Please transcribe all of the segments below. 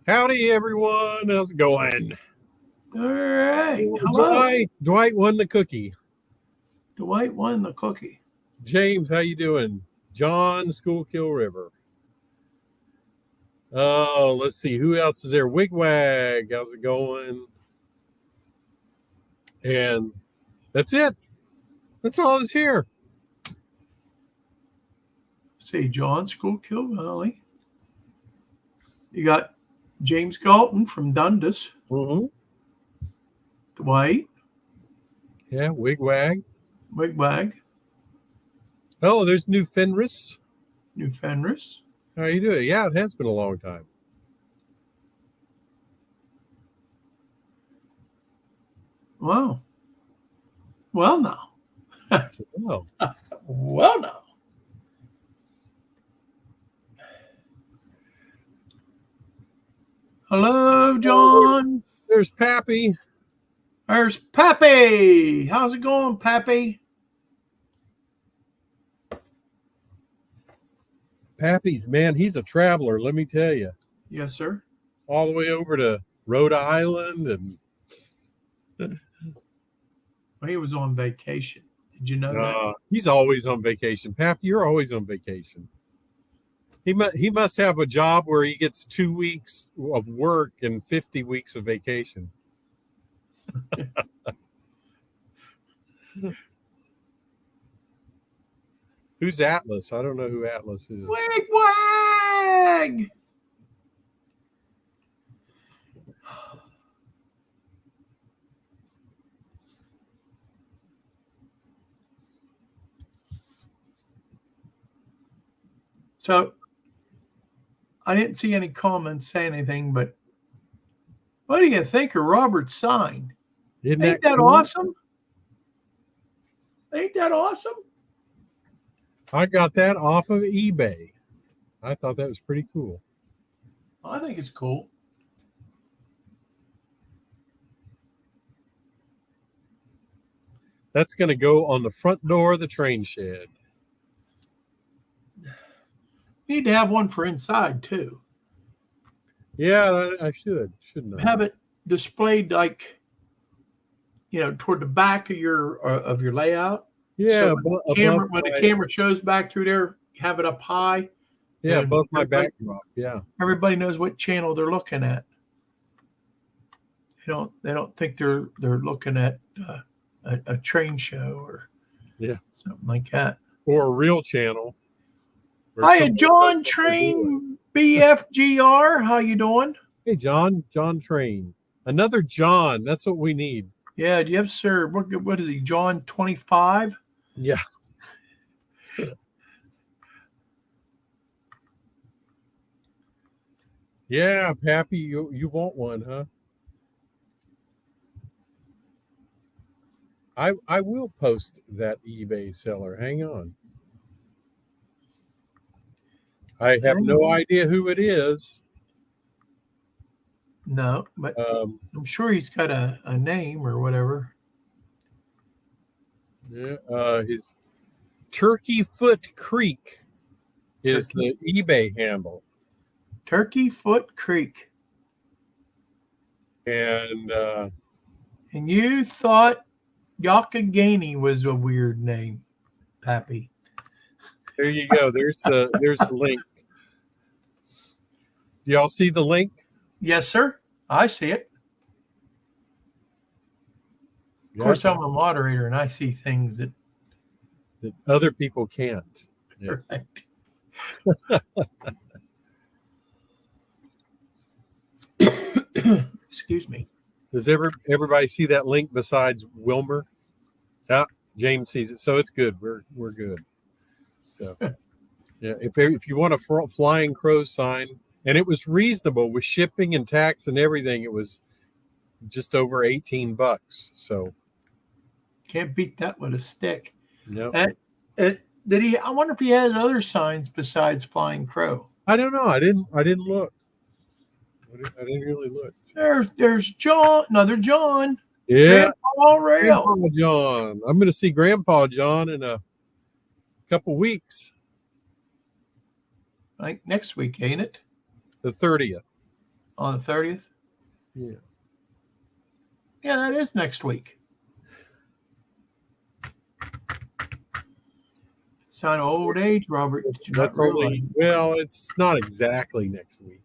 Howdy, everyone. How's it going? All right. Oh, Hello. Dwight won the cookie. Dwight won the cookie. James, how you doing? John, Schuylkill River. Oh, let's see. Who else is there? Wigwag. How's it going? And that's it. That's all that's here. See, John Schuylkill Valley. You got James Galton from Dundas. Mm-hmm. Dwight. Yeah, Wigwag. Wigwag. Oh, there's New Fenris. New Fenris. How you doing? Yeah, it has been a long time. Wow. Well, now. Oh, Well, now. Hello, John. there's Pappy. There's Pappy. How's it going, Pappy? Pappy's, man, he's a traveler, let me tell you. Yes, sir. All the way over to Rhode Island and Well, he was on vacation. Did you know that? he's always on vacation. Pap, you're always on vacation. He must have a job where he gets 2 weeks of work and 50 weeks of vacation. Who's Atlas? I don't know who Atlas is. Wigwag! So I didn't see any comments say anything, but what do you think of Robert's sign? Ain't that cool? awesome? Ain't that awesome? I got that off of eBay. I thought that was pretty cool. I think it's cool. That's going to go on the front door of the train shed. You need to have one for inside too. Yeah, I shouldn't I? Have it displayed like, toward the back of your layout. Yeah, So when the camera shows back through there, have it up high. Yeah, above my backdrop. Yeah, everybody knows what channel they're looking at. They don't think they're looking at a train show or something like that. Or a real channel. Hi, John Train BFGR. How you doing? Hey, John Train. Another John. That's what we need. Yeah, yes, sir. What is he, John 25? Yeah. Yeah, Pappy, you want one, huh? I will post that eBay seller. Hang on. I have no idea who it is. No, but I'm sure he's got a name or whatever. Yeah, his Turkey Foot Creek is the eBay handle. Turkey Foot Creek. And you thought Yakagani was a weird name, Pappy. There you go. There's the link. Do y'all see the link? Yes, sir. I see it. Of course, I'm a moderator and I see things that other people can't. Yes. Right. Excuse me. Does everybody see that link besides Wilmer? Yeah, James sees it, so it's good. We're good. So, yeah, if you want a flying crow sign, and it was reasonable with shipping and tax and everything, it was just over $18. So can't beat that with a stick. No. Did he? I wonder if he had other signs besides flying crow. I don't know. I didn't look. I didn't really look. There's John. Another John. Yeah. Grandpa John. I'm going to see Grandpa John in a couple weeks. Like next week, ain't it? The 30th. On the 30th? Yeah. Yeah, that is next week. It's sign of old age, Robert. Did you That's not realize? only, well, it's not exactly next week.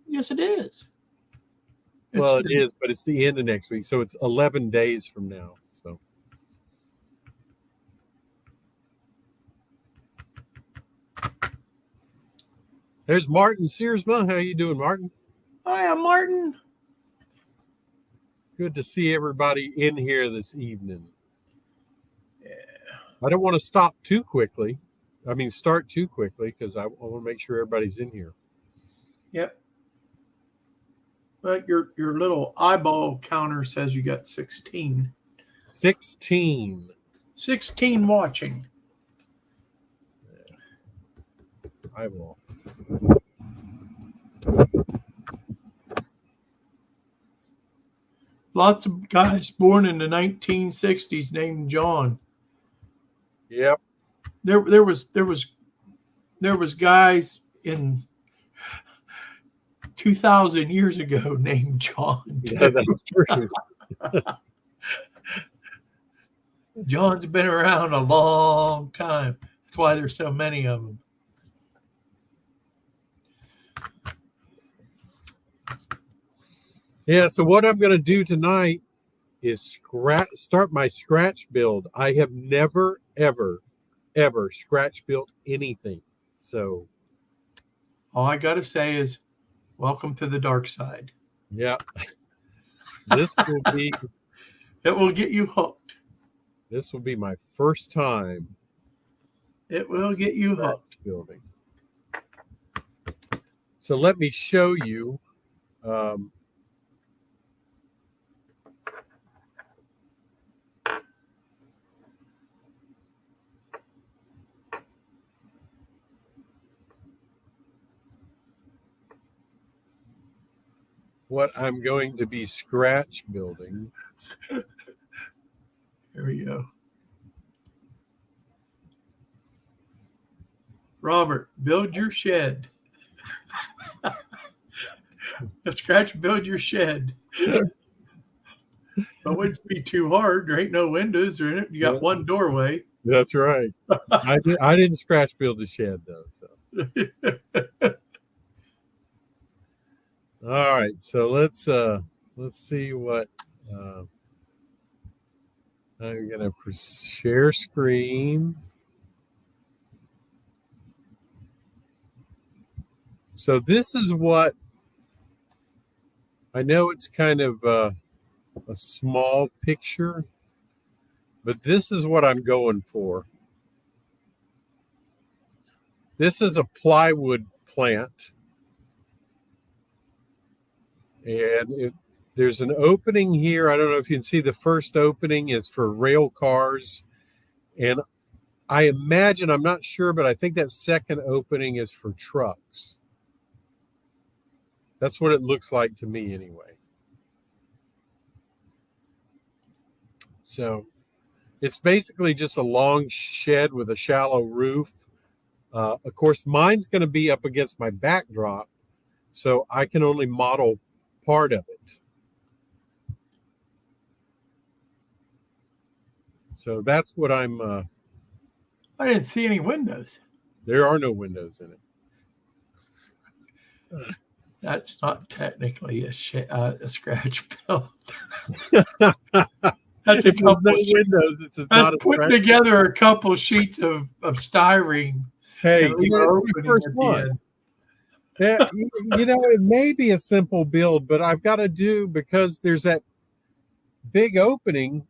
Yes, it is. Well, it is, but it's the end of next week. So it's 11 days from now. So. There's Martin Searsma. How you doing, Martin? Hi, I'm Martin. Good to see everybody in here this evening. Yeah. I don't want to stop too quickly. I mean, start too quickly because I want to make sure everybody's in here. Yep. But your little eyeball counter says you got 16. 16. 16 watching. I will. Lots of guys born in the 1960s named John. Yep. There was guys in 2,000 years ago named John. Yeah, that's true. John's been around a long time. That's why there's so many of them. Yeah, so what I'm going to do tonight is start my scratch build. I have never, ever scratch built anything. So all I got to say is welcome to the dark side. Yeah. This will be it will get you hooked. This will be my first time. It will get you hooked. Building. So let me show you. What I'm going to be scratch building. Here we go. Robert, build your shed. Scratch build your shed. It wouldn't be too hard. There ain't no windows in it. You got one doorway. That's right. I didn't scratch build the shed though. So. All right, so let's see what I'm gonna share screen. So this is what I know. It's kind of a small picture, but this is what I'm going for. This is a plywood plant. And there's an opening here. I don't know if you can see the first opening is for rail cars. And I imagine, I'm not sure, but I think that second opening is for trucks. That's what it looks like to me anyway. So it's basically just a long shed with a shallow roof. Of course, mine's going to be up against my backdrop, so I can only model part of it. So that's what I'm. I didn't see any windows. There are no windows in it. That's not technically a scratch build. That's a couple no windows. It's not a putting together a couple sheets of styrene. Hey, you're the first one. Yeah, you know, it may be a simple build, but I've got to do, because there's that big opening,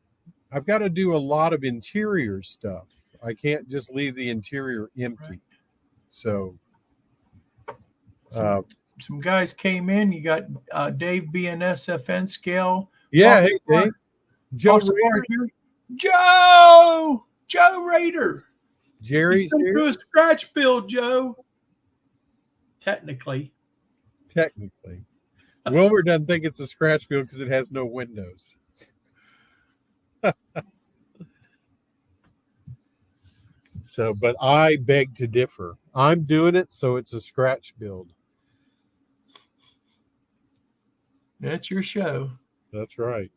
I've got to do a lot of interior stuff. I can't just leave the interior empty. Right. So some guys came in. You got Dave BNSFN scale. Yeah, hey Dave. Joe Raider. Joe Raider. Jerry's here. Do a scratch build, Joe. Technically. Wilbur doesn't think it's a scratch build because it has no windows. So, but I beg to differ. I'm doing it, so it's a scratch build. That's your show. That's right.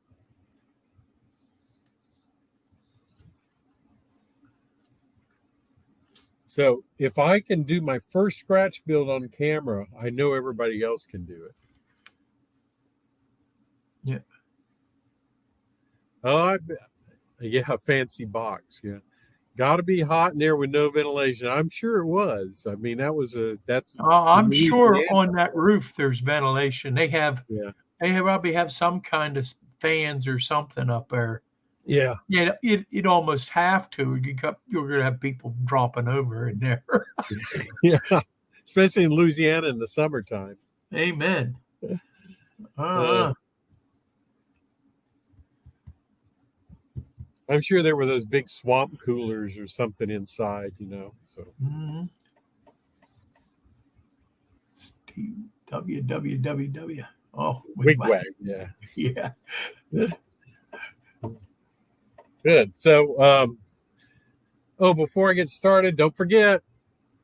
So if I can do my first scratch build on camera, I know everybody else can do it. Yeah. Oh, yeah, fancy box. Yeah. Got to be hot in there with no ventilation. I'm sure it was. I mean, that's I'm sure Louisiana. on that roof there's ventilation. Yeah. They probably have some kind of fans or something up there. Yeah. Yeah, it almost have to. You're going to have people dropping over in there. Yeah. Especially in Louisiana in the summertime. Amen. I'm sure there were those big swamp coolers or something inside, So Steve WWWW. Oh, wigwag. Yeah. Yeah. Good. So, before I get started, don't forget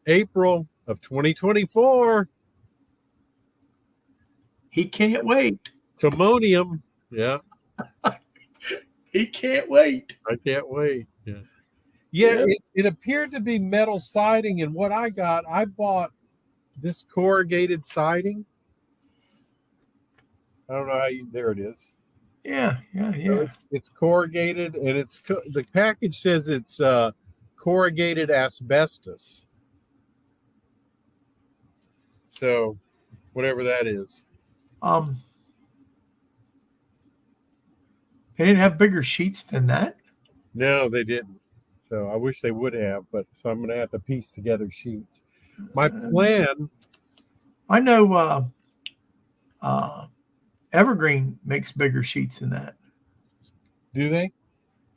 April of 2024. He can't wait. Timonium. Yeah. He can't wait. I can't wait. Yeah. Yeah. It appeared to be metal siding. And what I bought this corrugated siding. I don't know there it is. Yeah. So it's corrugated and the package says it's corrugated asbestos. So whatever that is. They didn't have bigger sheets than that. No, they didn't. So I wish they would have, so I'm going to have to piece together sheets. My plan. I know Evergreen makes bigger sheets than that. Do they?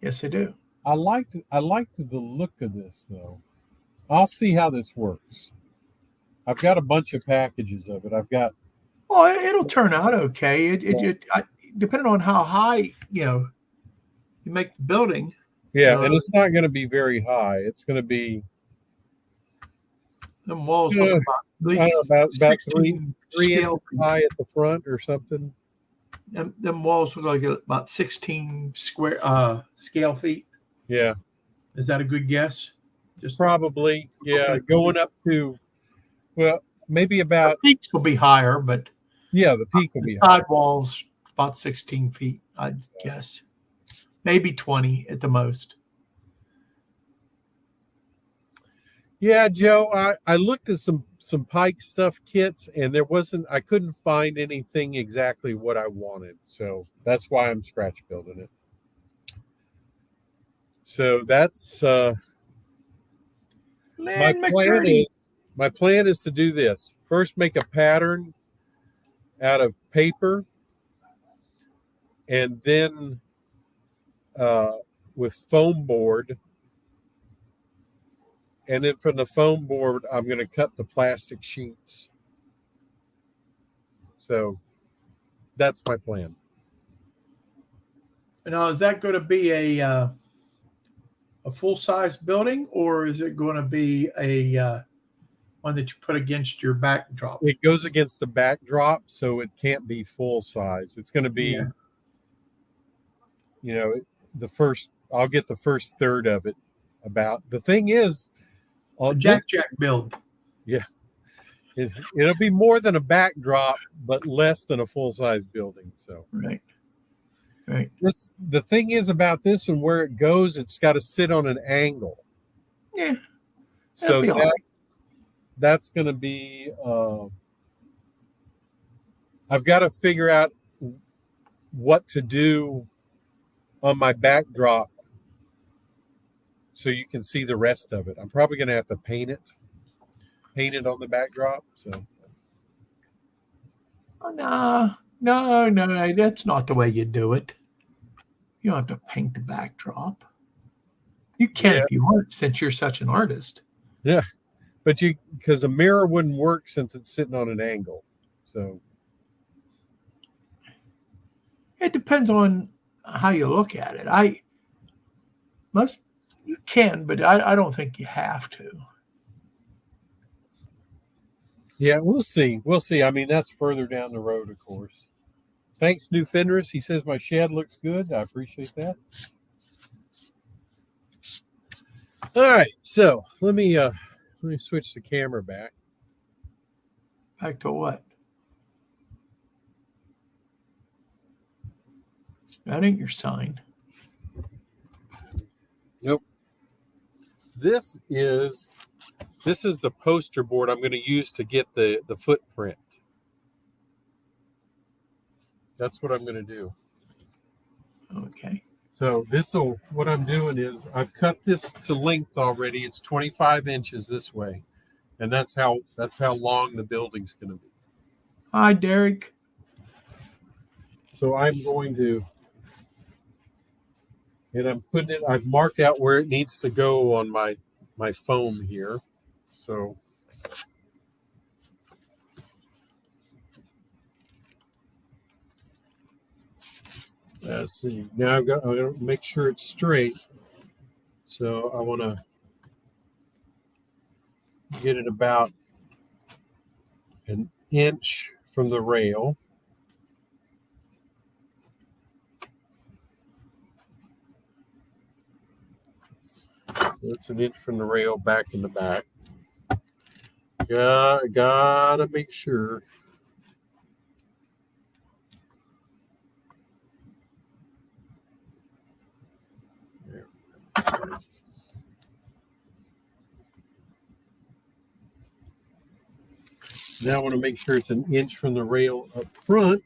Yes, they do. I like the look of this though. I'll see how this works. I've got a bunch of packages of it. Oh, it'll turn out okay. Depending on how high you make the building. Yeah, and it's not going to be very high. It's going to be them walls look about 3 inches high at the front or something. Them walls look like about 16 square scale feet. Yeah. Is that a good guess? Just probably. Yeah, going up to maybe about the peaks will be higher, but yeah, the peak will be side walls about 16 feet, I'd guess. Maybe 20 at the most. Yeah, Joe, I looked at some Pike stuff kits and I couldn't find anything exactly what I wanted. So that's why I'm scratch building it. So that's my plan is to do this. First, make a pattern out of paper, and then with foam board, and then from the foam board, I'm going to cut the plastic sheets. So that's my plan. Now, is that going to be a full-size building, or is it going to be a one that you put against your backdrop? It goes against the backdrop, so it can't be full size. It's going to be, I'll get the first third of it. The thing is, Jack build. Yeah, it'll be more than a backdrop, but less than a full size building. So right. The thing is about this and where it goes, it's got to sit on an angle. Yeah. So that's going to be. I've got to figure out what to do on my backdrop so you can see the rest of it. I'm probably going to have to paint it on the backdrop. So. No, that's not the way you do it. You don't have to paint the backdrop. You can if you want, since you're such an artist. Yeah, but because a mirror wouldn't work since it's sitting on an angle. So it depends on how you look at it. You can, but I don't think you have to. Yeah, we'll see. I mean, that's further down the road, of course. Thanks, New Fenris. He says my shed looks good. I appreciate that. All right, so let me switch the camera back. Back to what? That ain't your sign. Nope. This is the poster board I'm going to use to get the footprint. That's what I'm going to do. Okay. So what I'm doing is I've cut this to length already. It's 25 inches this way, and that's how long the building's going to be. Hi, Derek. So I'm going to, and I'm putting it. I've marked out where it needs to go on my foam here. So. Let's see. Now I'm going to make sure it's straight. So I want to get it about an inch from the rail. So it's an inch from the rail back in the back. Gotta make sure. There. Now I want to make sure it's an inch from the rail up front.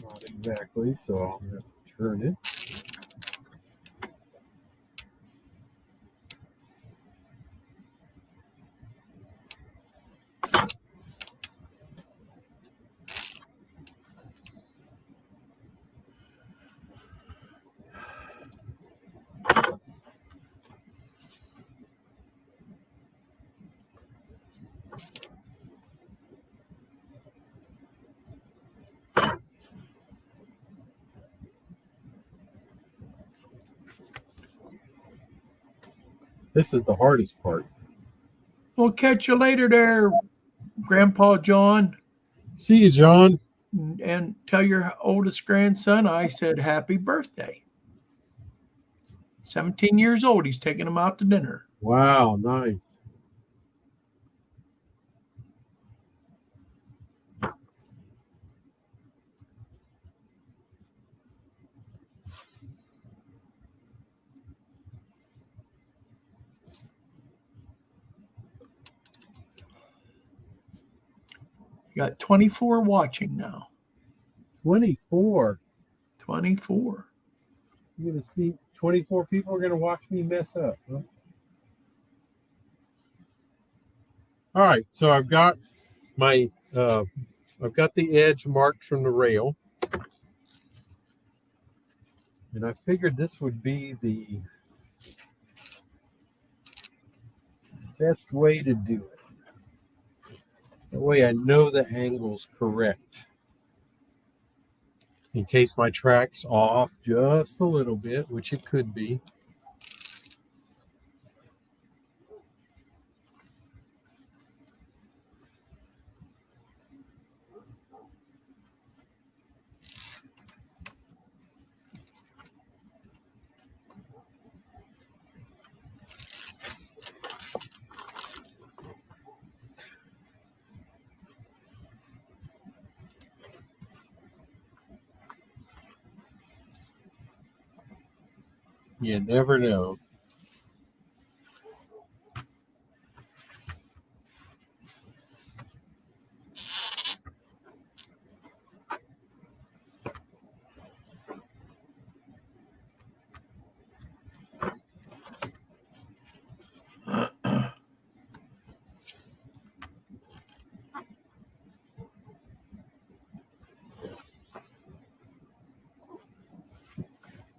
Not exactly, so I'll have to turn it. This is the hardest part. We'll catch you later there, Grandpa John. See you, John. And tell your oldest grandson I said happy birthday. 17 years old. He's taking him out to dinner. Wow, nice. You got 24 watching now. 24. 24. You're going to see 24 people are going to watch me mess up. Huh? All right, so I've got my I've got the edge marked from the rail, and I figured this would be the best way to do it. That way I know the angle's correct. In case my track's off just a little bit, which it could be. You never know.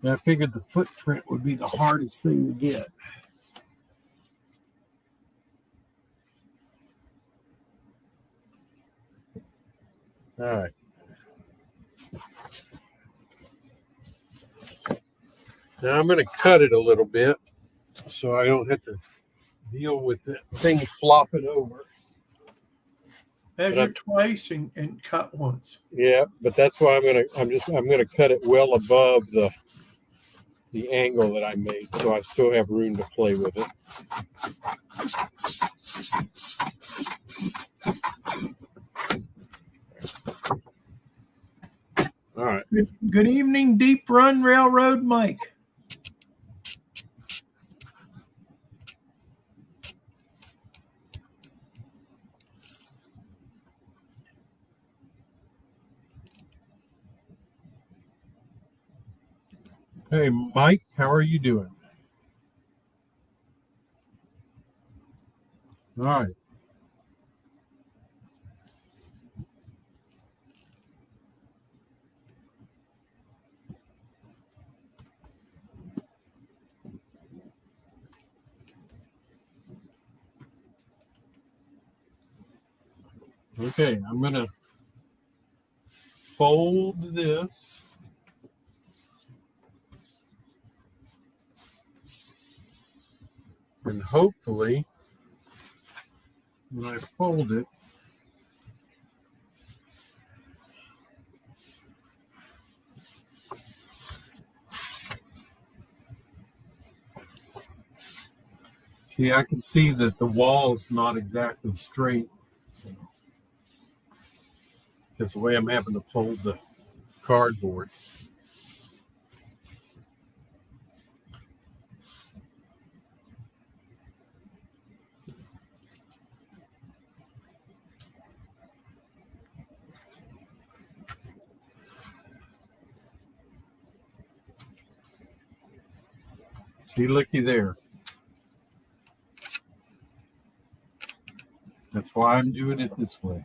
And I figured the footprint would be the hardest thing to get. All right. Now I'm going to cut it a little bit so I don't have to deal with the thing flopping over. Measure twice and cut once. Yeah, but that's why I'm gonna cut it well above the angle that I made, so I still have room to play with it. All right. Good evening, Deep Run Railroad Mike. Hey, Mike, how are you doing? All right. Okay, I'm going to fold this. And hopefully, when I fold it, see, I can see that the wall's not exactly straight. So, because the way I'm having to fold the cardboard. See, looky there. That's why I'm doing it this way.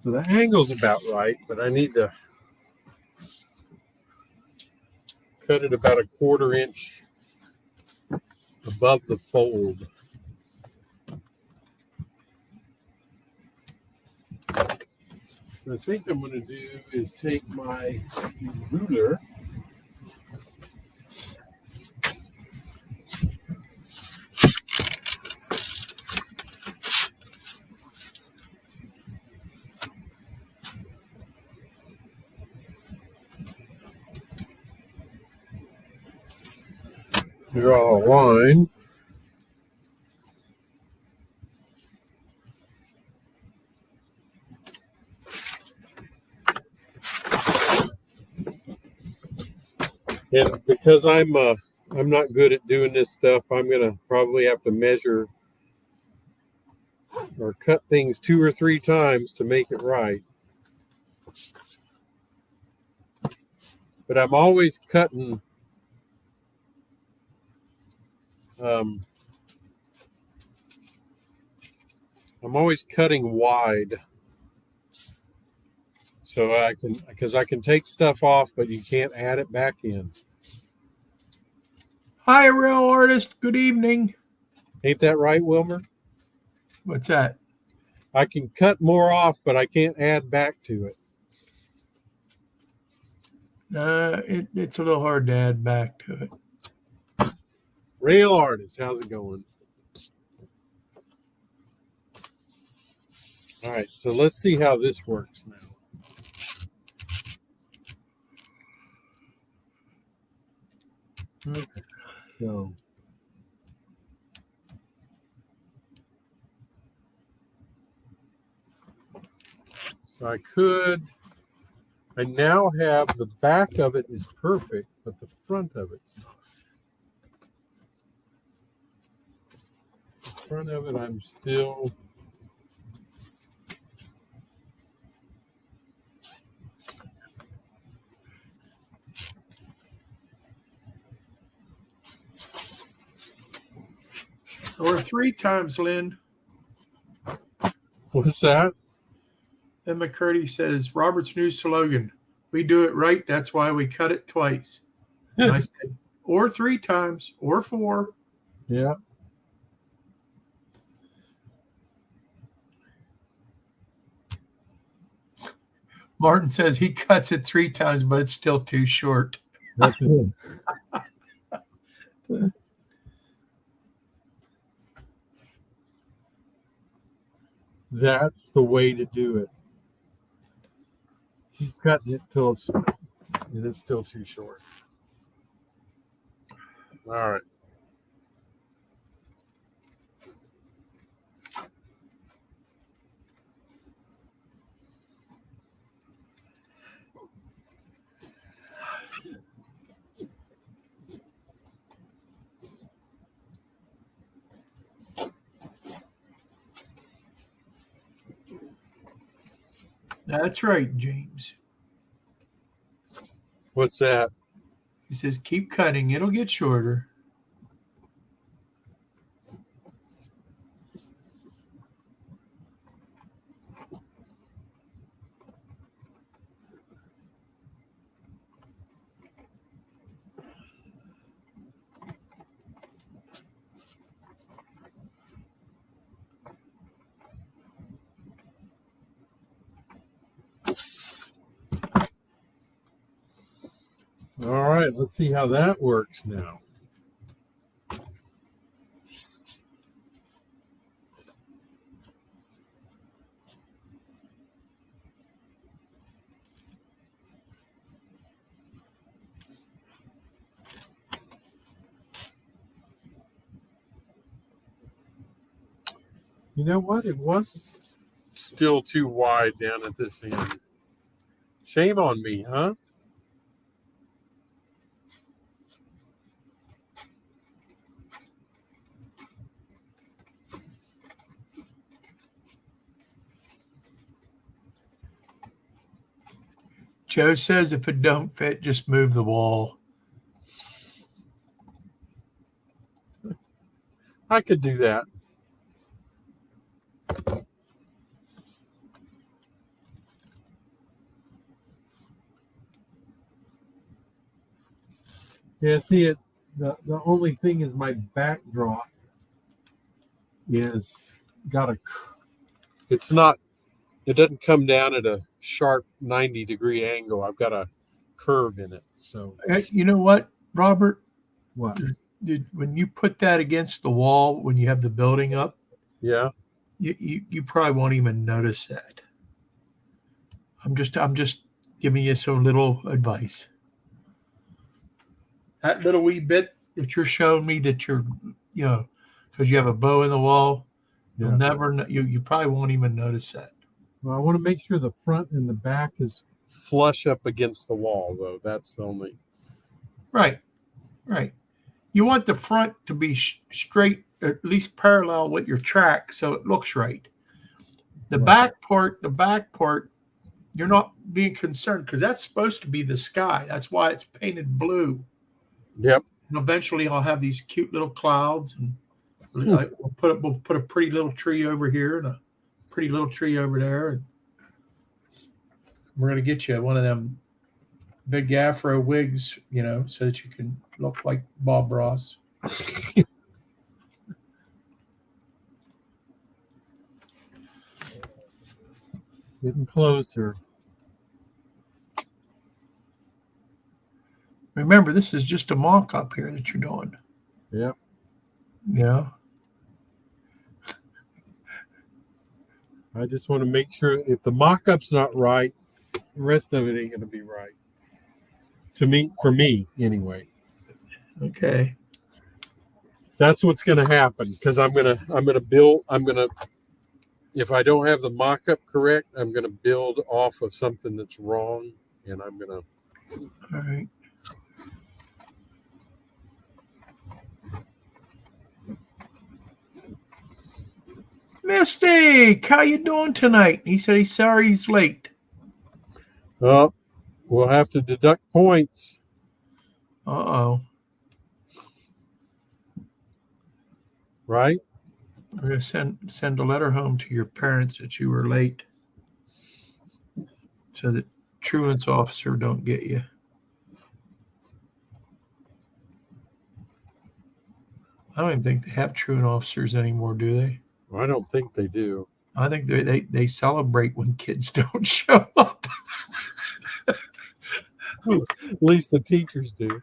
So the angle's about right, but I need to cut it about 1/4 inch above the fold. What I think I'm going to do is take my ruler . Draw a line. And because I'm not good at doing this stuff, I'm gonna probably have to measure or cut things 2 or 3 times to make it right. But I'm always cutting wide, so I can take stuff off, but you can't add it back in. Hi, Real Artist. Good evening. Ain't that right, Wilmer? What's that? I can cut more off, but I can't add back to it. It's a little hard to add back to it. Real Artist, how's it going? All right, so let's see how this works now. Okay, so I now have the back of it is perfect, but the front of it's not. The front of it, I'm still. Or 3 times, Lynn. What's that? Then McCurdy says, Robert's new slogan, we do it right, that's why we cut it twice. And I said, or 3 times, or 4. Yeah. Martin says he cuts it 3 times, but it's still too short. That's it. That's the way to do it. He's cutting it till it's still too short. All right. That's right, James. What's that? He says, keep cutting. It'll get shorter. All right, let's see how that works now. You know what? It was still too wide down at this end. Shame on me, huh? Joe says if it don't fit, just move the wall. I could do that. Yeah, see it. The only thing is my backdrop is got a. It's not. It doesn't come down at a sharp 90-degree angle. I've got a curve in it. So You know what, Robert? what? When you put that against the wall, when you have the building up, Yeah. you probably won't even notice that. I'm just giving you some little advice. That little wee bit that you're showing me that you're, because you have a bow in the wall, you'll never you probably won't even notice that. Well, I want to make sure the front and the back is flush up against the wall, though. That's the only. Right. You want the front to be straight, at least parallel with your track, so it looks right. The back part, you're not being concerned because that's supposed to be the sky. That's why it's painted blue. Yep. And eventually, I'll have these cute little clouds, and we'll put a pretty little tree over here and a pretty little tree over there, and we're gonna get you one of them big afro wigs, so that you can look like Bob Ross. Getting closer. Remember, this is just a mock-up here that you're doing. Yep. I just want to make sure if the mock-up's not right, the rest of it ain't going to be right. For me, anyway. Okay. That's what's going to happen because I'm going to if I don't have the mock-up correct, I'm going to build off of something that's wrong, and I'm going to. All right. Mystic, how you doing tonight? He said he's sorry he's late. Oh, we'll have to deduct points. Uh-oh. Right? I'm going to send a letter home to your parents that you were late so that truant's officer don't get you. I don't even think they have truant officers anymore, do they? I don't think they do. I think they celebrate when kids don't show up. At least the teachers do.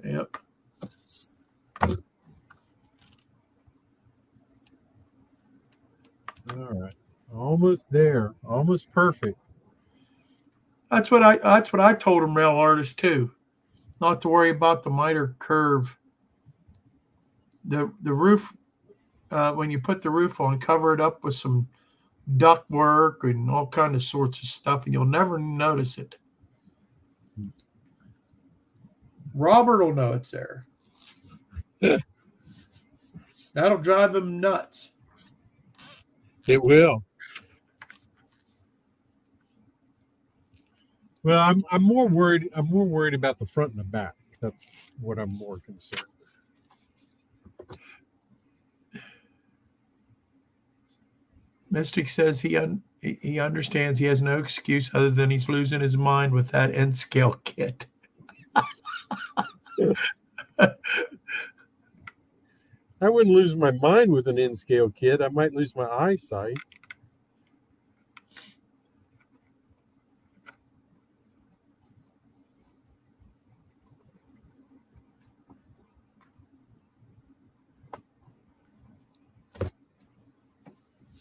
Yep. All right. Almost there. Almost perfect. That's what I told them, rail artists too. Not to worry about the miter curve. The roof, when you put the roof on, cover it up with some duct work and all kind of sorts of stuff, and you'll never notice it. Robert will know it's there. That'll drive him nuts. It will. Well, I'm more worried. I'm more worried about the front and the back. That's what I'm more concerned with. Mystic says he understands he has no excuse other than he's losing his mind with that N scale kit. I wouldn't lose my mind with an N-scale kit. I might lose my eyesight.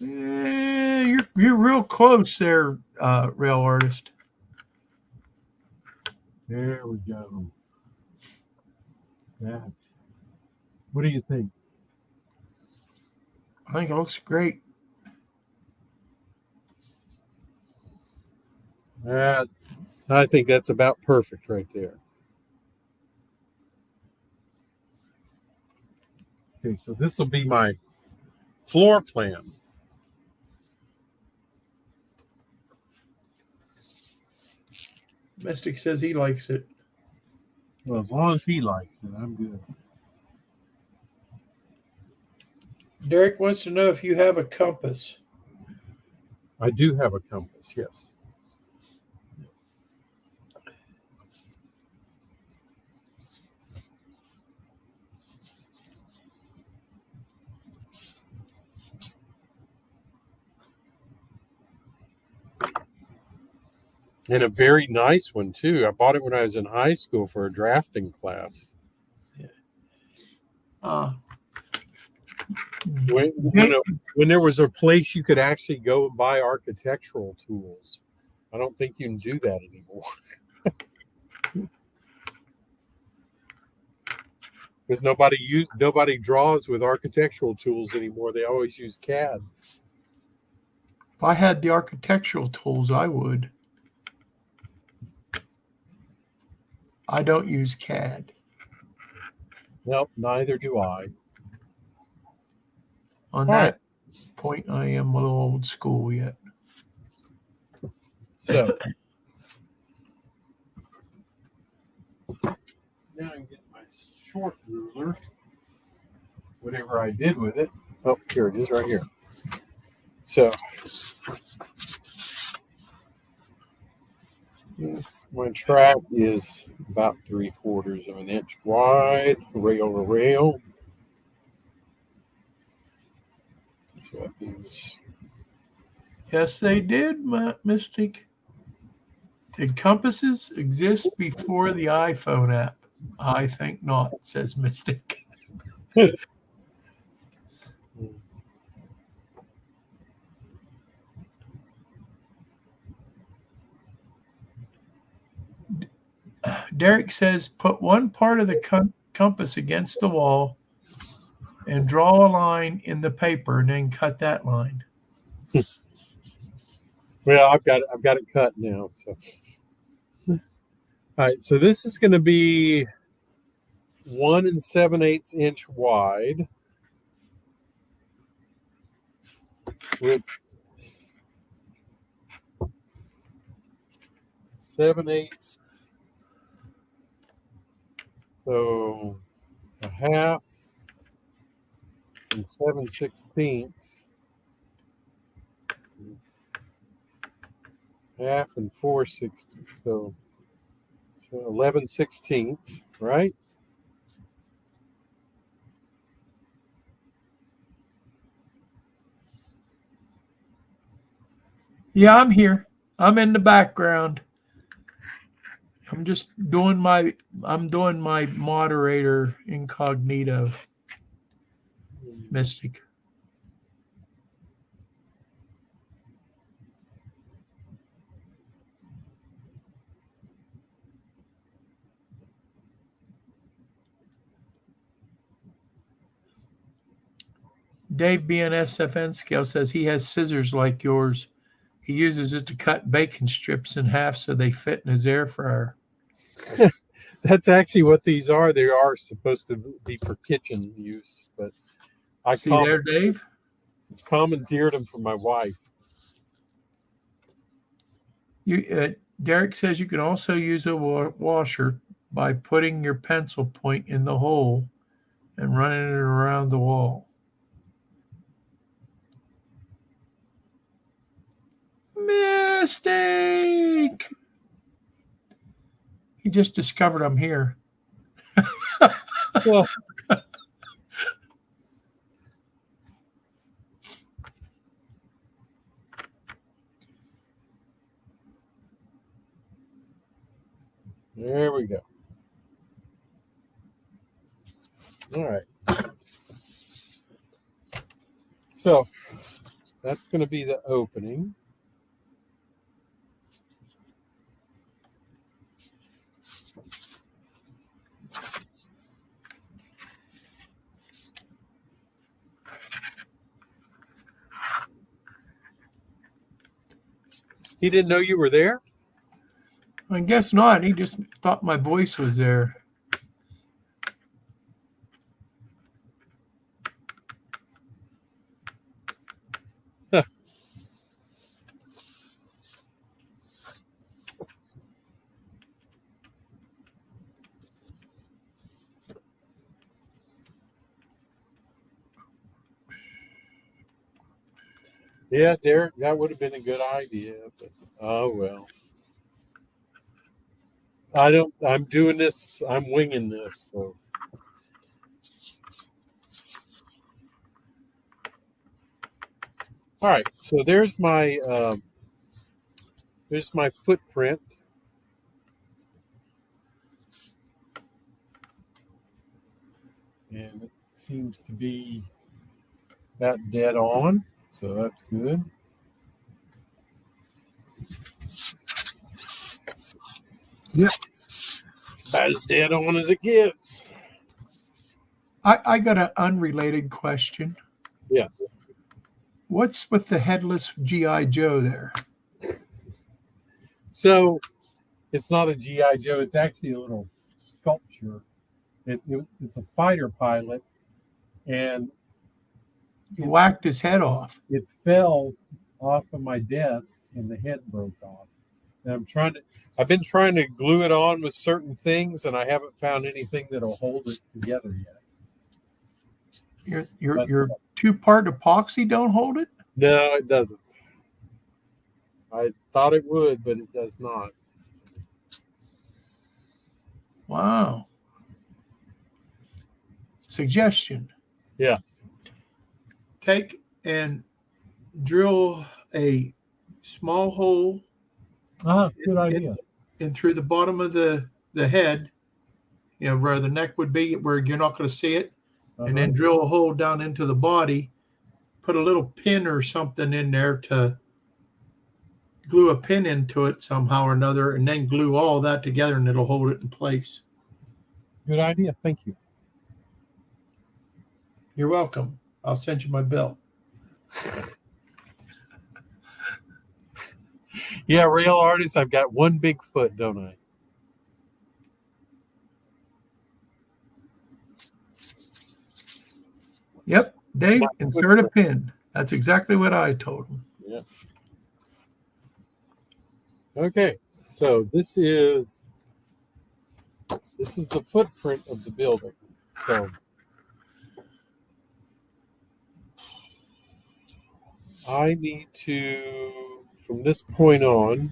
You're real close there, rail artist. There we go. That's. What do you think? I think it looks great. I think that's about perfect right there. Okay, so this will be my floor plan. Mystic says he likes it. Well, as long as he likes it, I'm good. Derek wants to know if you have a compass. I do have a compass, yes. And a very nice one, too. I bought it when I was in high school for a drafting class. When there was a place you could actually go and buy architectural tools. I don't think you can do that anymore. Because nobody draws with architectural tools anymore. They always use CAD. If I had the architectural tools, I would. I don't use CAD. Nope, neither do I. On that point, I am a little old school yet. So now I can get my short ruler. Whatever I did with it. Oh, here it is right here. So yes, my track is about 3/4 of an inch wide, rail to rail. So that means, yes, they did, Mystic. Did compasses exist before the iPhone app? I think not, says Mystic. Derek says, put one part of the compass against the wall and draw a line in the paper and then cut that line. well, I've got it cut now. So, all right. So this is going to be 1 7/8 inch wide with 7/8. So a half and 7/16. Half and 4/16. So 11/16, right? Yeah, I'm here. I'm in the background. I'm just doing my moderator incognito. Mystic. Dave BNSFN scale says he has scissors like yours. He uses it to cut bacon strips in half so they fit in his air fryer. That's actually what these are. They are supposed to be for kitchen use, but I See there, Dave? commandeered them from my wife. Derek says you can also use a washer by putting your pencil point in the hole and running it around the wall. Mistake! He just discovered I'm here. Well, there we go. All right. So that's going to be the opening. He didn't know you were there? I guess not. He just thought my voice was there. Huh. Yeah, Derek, that would have been a good idea, but oh well. I'm doing this, I'm winging this, so. All right, so there's my footprint. And it seems to be about dead on, so that's good. Yep. About as dead on as it gets. I got an unrelated question. Yes. What's with the headless G.I. Joe there? So it's not a G.I. Joe, it's actually a little sculpture. It's a fighter pilot, and He whacked his head off. it fell off of my desk and the head broke off. And I've been trying to glue it on with certain things, and I haven't found anything that'll hold it together yet. Your two-part epoxy don't hold it? No, it doesn't. I thought it would, but it does not. Wow. Suggestion. Yes. Take and drill a small hole Good idea. in through the bottom of the head, where the neck would be, where you're not going to see it, and then drill a hole down into the body, put a little pin or something in there to glue a pin into it somehow or another, and then glue all that together, and it'll hold it in place. Good idea. Thank you. You're welcome. I'll send you my bill. Yeah, rail artist, I've got one big foot, don't I? Yep. Dave, insert a pin. That's exactly what I told him. Yeah. Okay, so this is the footprint of the building. So I need to, from this point on,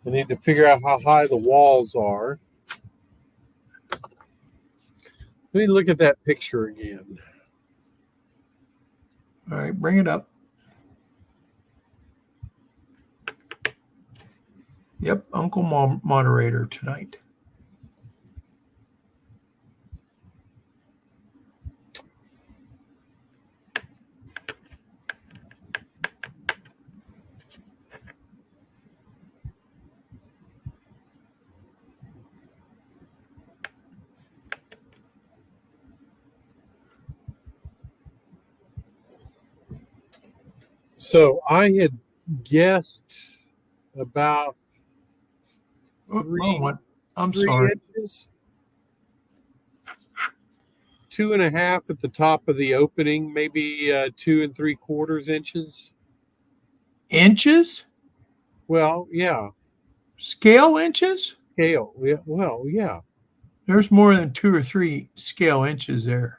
I need to figure out how high the walls are. Let me look at that picture again. All right, bring it up. Yep, Uncle Moderator tonight. So I had guessed about I'm three sorry. inches, 2.5 at the top of the opening, maybe 2 3/4 inches. Inches? Well, yeah, Scale inches? scale. Yeah, well, yeah. There's more than 2 or 3 scale inches there.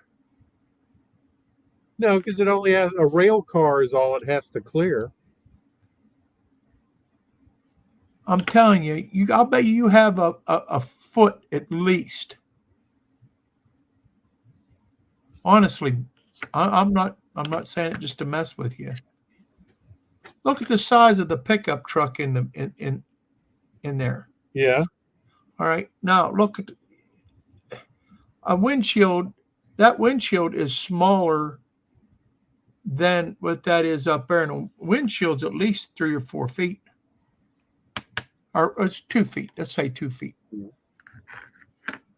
No, because it only has a rail car is all it has to clear. I'm telling you, I'll bet you have a foot at least. Honestly, I'm not saying it just to mess with you. Look at the size of the pickup truck in there. Yeah. All right. Now look at a windshield. That windshield is smaller than what that is up there. And a windshield's at least 3 or 4 feet. Or it's 2 feet. Let's say 2 feet.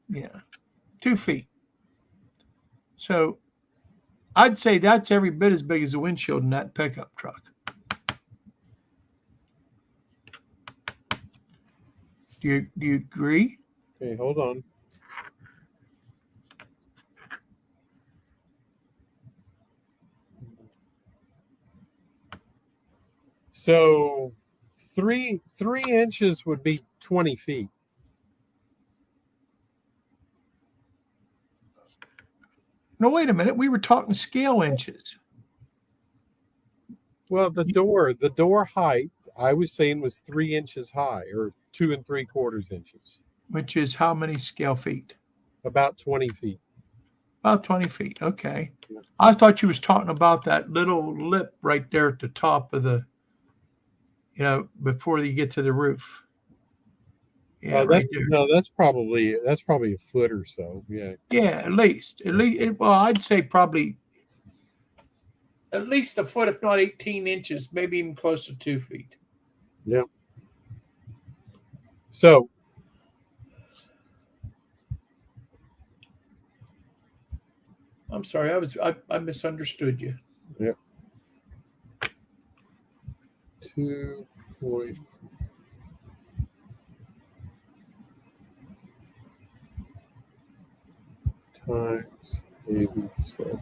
Yeah. 2 feet. So I'd say that's every bit as big as a windshield in that pickup truck. Do you agree? Okay, hold on. So 3 inches would be 20 feet. No, wait a minute. We were talking scale inches. Well, the door height, I was saying was 3 inches high, or 2 3/4 inches, Which is how many scale feet? about 20 feet. About 20 feet. Okay. Yeah. I thought you was talking about that little lip right there at the top of the, before you get to the roof. Yeah, right there. No, that's probably a foot or so. Yeah. Yeah, at least. Well, I'd say probably at least a foot, if not 18 inches, maybe even close to 2 feet. Yeah. So I'm sorry, I misunderstood you. yeah. 2 point times 87.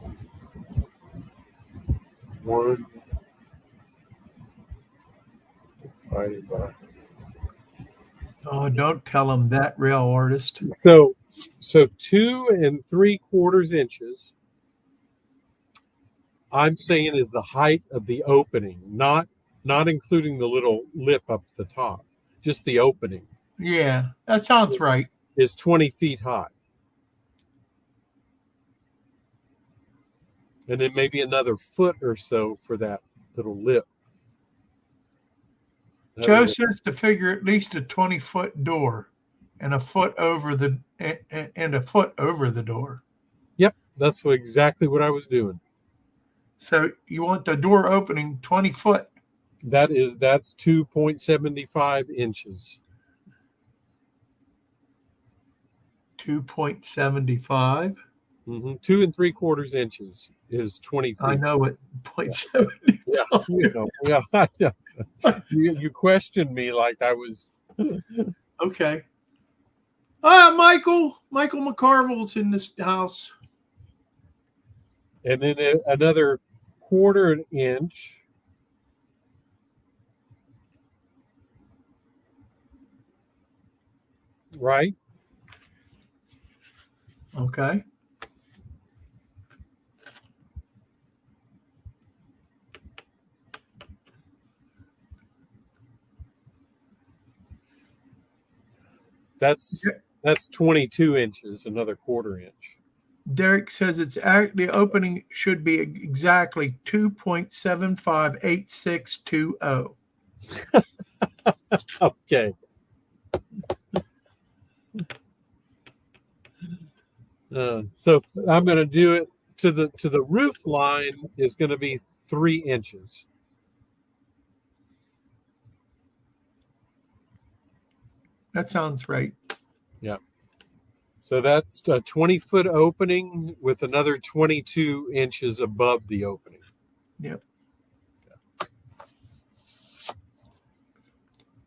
1 divided by. Oh, don't tell him that, real artist. So 2 3/4 inches, I'm saying, is the height of the opening, not including the little lip up at the top. Just the opening Yeah, that sounds right. is 20 feet high. And then maybe another foot or so for that little lip. Joe says to figure at least a 20-foot door and a foot over the door. Yep, that's exactly what I was doing. So you want the door opening 20 foot. That's 2.75 inches. 2.75. 2 3/4 inches is 20 feet. I know it. 0.75. Yeah. You questioned me like I was. Okay. Michael McCarville's in this house. And then another 1/4 inch. Right? Okay. That's 22 inches, another 1/4 inch. Derek says the opening should be exactly 2.758620. Okay. So I'm going to do it to the roof line is going to be 3 inches. That sounds right. Yeah. So that's a 20-foot opening with another 22 inches above the opening. Yep.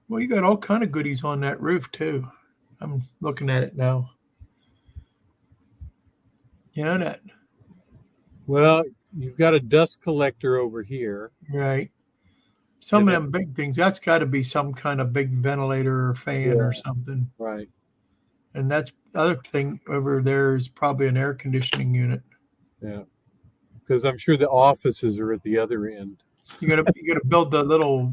Well, you got all kind of goodies on that roof too. I'm looking at it now. You know that, Well, you've got a dust collector over here. right? Some And of that, them big things, that's got to be some kind of big ventilator or fan or yeah, something. right. And that's the other thing over there is probably an air conditioning unit. Yeah. Because I'm sure the offices are at the other end. You gotta build the little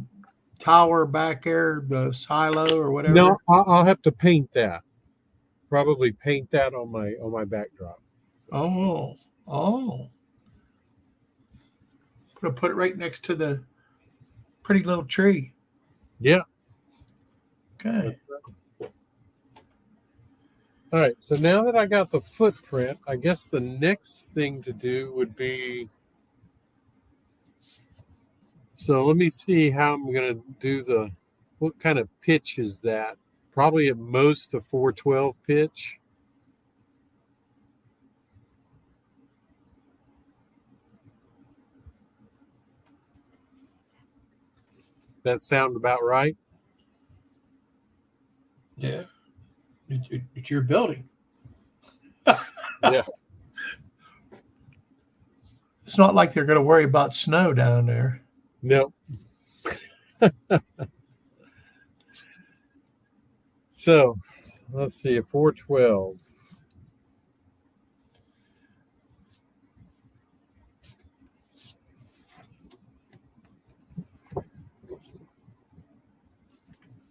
tower back there, the silo or No, whatever. I'll have to paint that. Probably paint that on my backdrop. Oh, oh. Put it right next to the pretty little tree. Yeah. Okay. All right. So now that I got the footprint, I guess the next thing to do would be. So let me see how I'm going to do what kind of pitch is that? Probably at most a 412 pitch. That sound about right? Yeah. It's your building. Yeah. It's not like they're going to worry about snow down there. No. So let's see, a 412.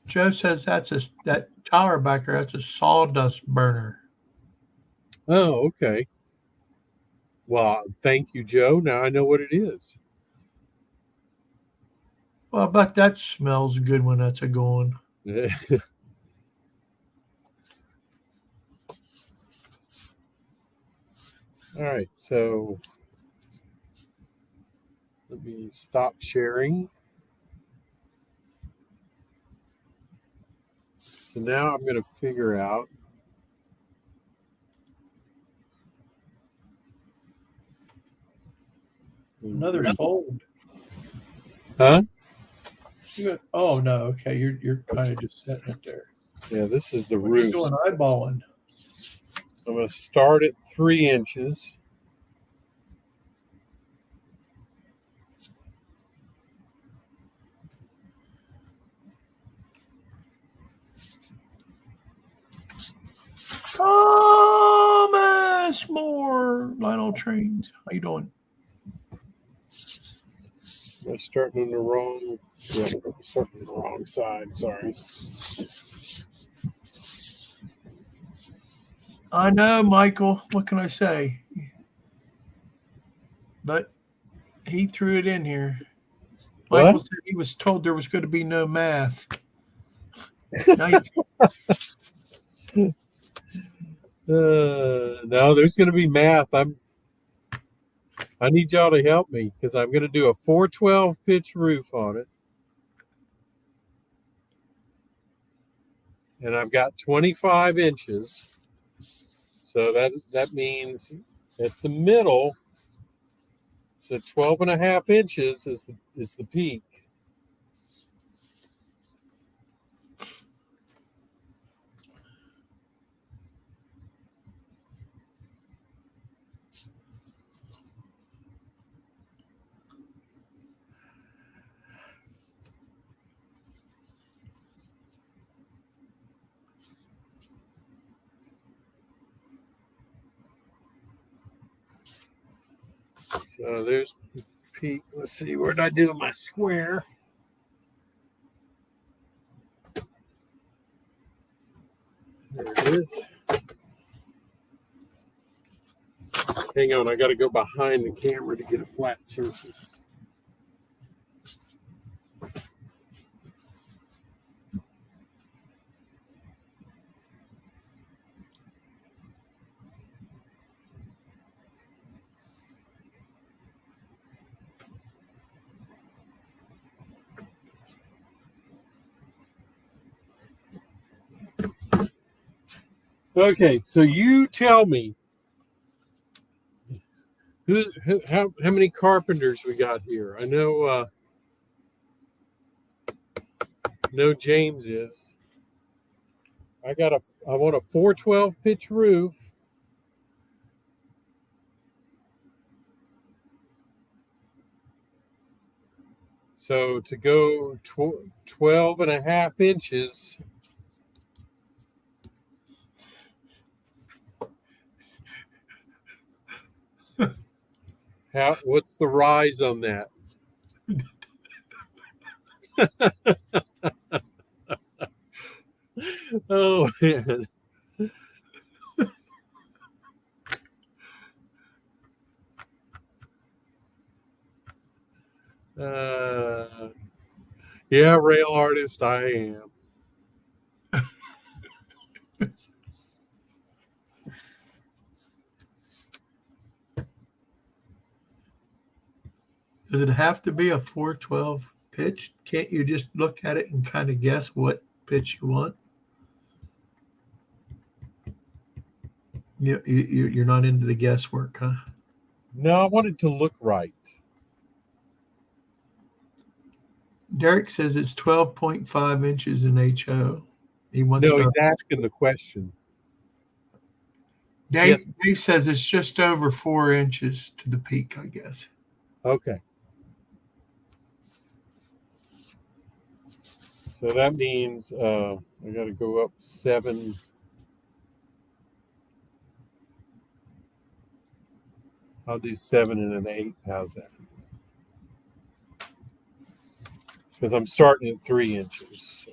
Joe says that tower back there, that's a sawdust burner. Oh, okay. Well, thank you, Joe. Now I know what it is. Well, I bet that smells good when that's a going. All right, so let me stop sharing. So now I'm going to figure out. Another fold. Huh? Oh no, okay. You're kind of just setting it there. Yeah, this is the What are you roof. doing eyeballing? I'm going to start at 3 inches. Thomas Moore, Lionel Trains. How you doing? I'm starting on the wrong. Yeah, I'm starting on the wrong side. Sorry. I know, Michael. What can I say? But he threw it in here. Michael said he was told there was going to be no math. No, there's going to be math. I need y'all to help me because I'm going to do a 412 pitch roof on it. And I've got 25 inches. So that means at the middle, so 12 and a half inches is the peak. So there's peak. Let's see, where did I do my square? There it is. Hang on, I got to go behind the camera to get a flat surface. Okay, so you tell me how many carpenters we got here. I know No, James is. I want a 412 pitch roof. So to go 12 and a half inches. What's the rise on that? Oh, man. Yeah, rail artist, I am. Does it have to be a 412 pitch? Can't you just look at it and kind of guess what pitch you want? You're not into the guesswork, huh? No, I want it to look right. Derek says it's 12.5 inches in HO. He wants No, to. he's asking the question. Dave, Yes. Dave says it's just over 4 inches to the peak, I guess. Okay. So that means I got to go up 7. I'll do 7 and 1/8. How's that? Because I'm starting at 3 inches. So.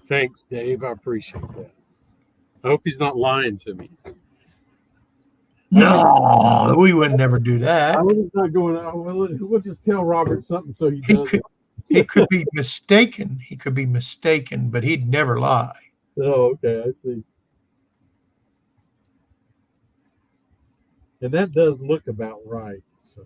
Thanks, Dave. I appreciate that. I hope he's not lying to me. No, we would never do that. I was not going out. We'll just tell Robert something so he does it. He could be mistaken. He could be mistaken, but he'd never lie. Oh, okay. I see. And that does look about right. So.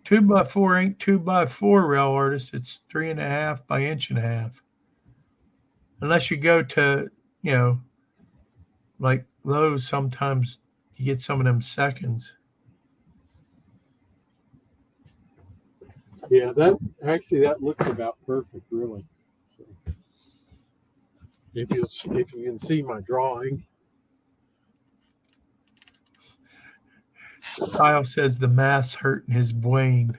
Two by four ain't 2x4, rail artist. It's 3.5 by 1.5 inches. Unless you go to, like Lowe's, sometimes you get some of them seconds. Yeah, that looks about perfect, really. So, if you can see my drawing. Kyle says the math's hurting his brain.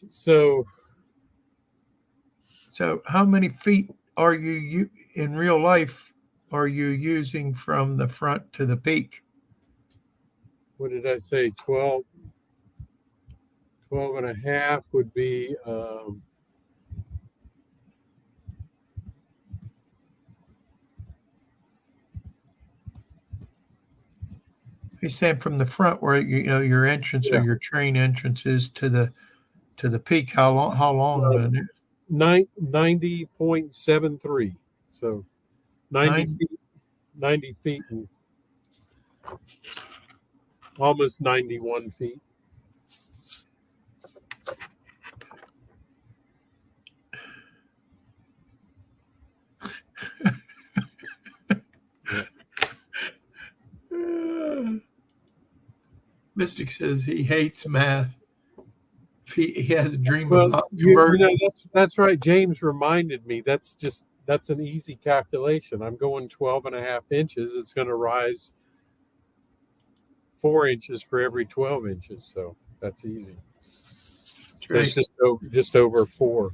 So how many feet are you in real life are you using from the front to the peak? What did I say? 12 and a half would be He's saying from the front where your entrance or your train entrance is to the peak. How long of it? 90.73. So 90 feet and almost 91 feet. Mystic says he hates math. He has a dream about converting. That's right. James reminded me that's an easy calculation. I'm going 12 and a half inches. It's going to rise 4 inches for every 12 inches. So that's easy. So it's just over 4.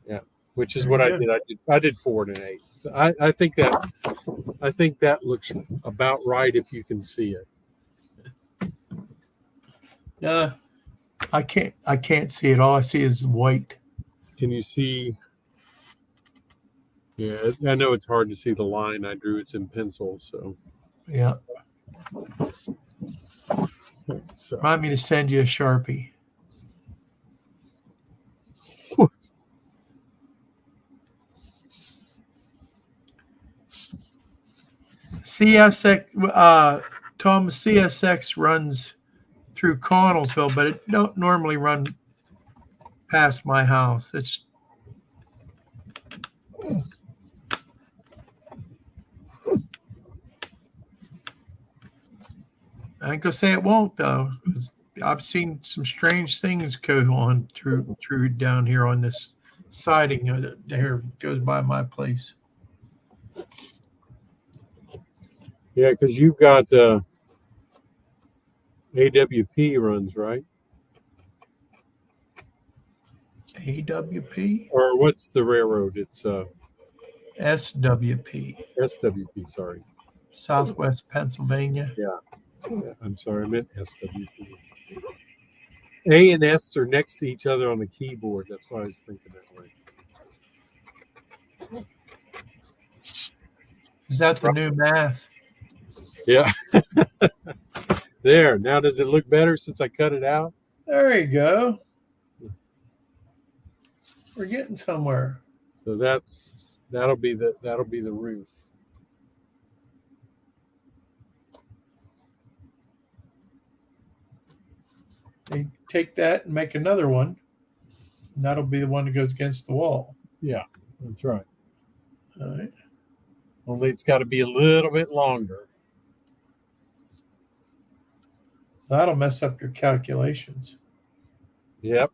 Yeah. Which is what I did. I did 4 and 1/8. I think that looks about right if you can see it. I can't see it. All I see is white. Can you see? Yeah, I know it's hard to see the line I drew. It's in pencil, so. Yeah. So. Remind me to send you a Sharpie. CSX, Tom, CSX runs through Connellsville, but it don't normally run past my house. I ain't gonna say it won't though, 'cause I've seen some strange things go on through down here on this siding there goes by my place. Yeah, because you've got AWP runs, right? AWP? Or what's the railroad? It's SWP, SWP, sorry. Southwest Pennsylvania. Yeah, I'm sorry, I meant SWP. A and S are next to each other on the keyboard. That's why I was thinking that way. Is that the new math? Yeah. There. Now, does it look better since I cut it out? There you go. We're getting somewhere. So that'll be the roof. They take that and make another one. And that'll be the one that goes against the wall. Yeah, that's right. All right. Only it's got to be a little bit longer. That'll mess up your calculations. Yep.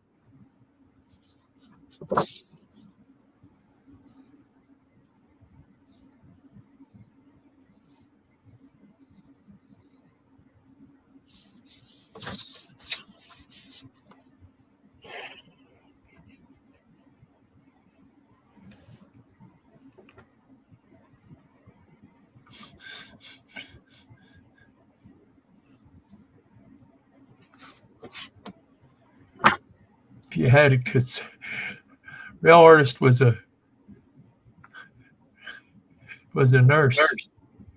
If you had it, because real artist was a nurse,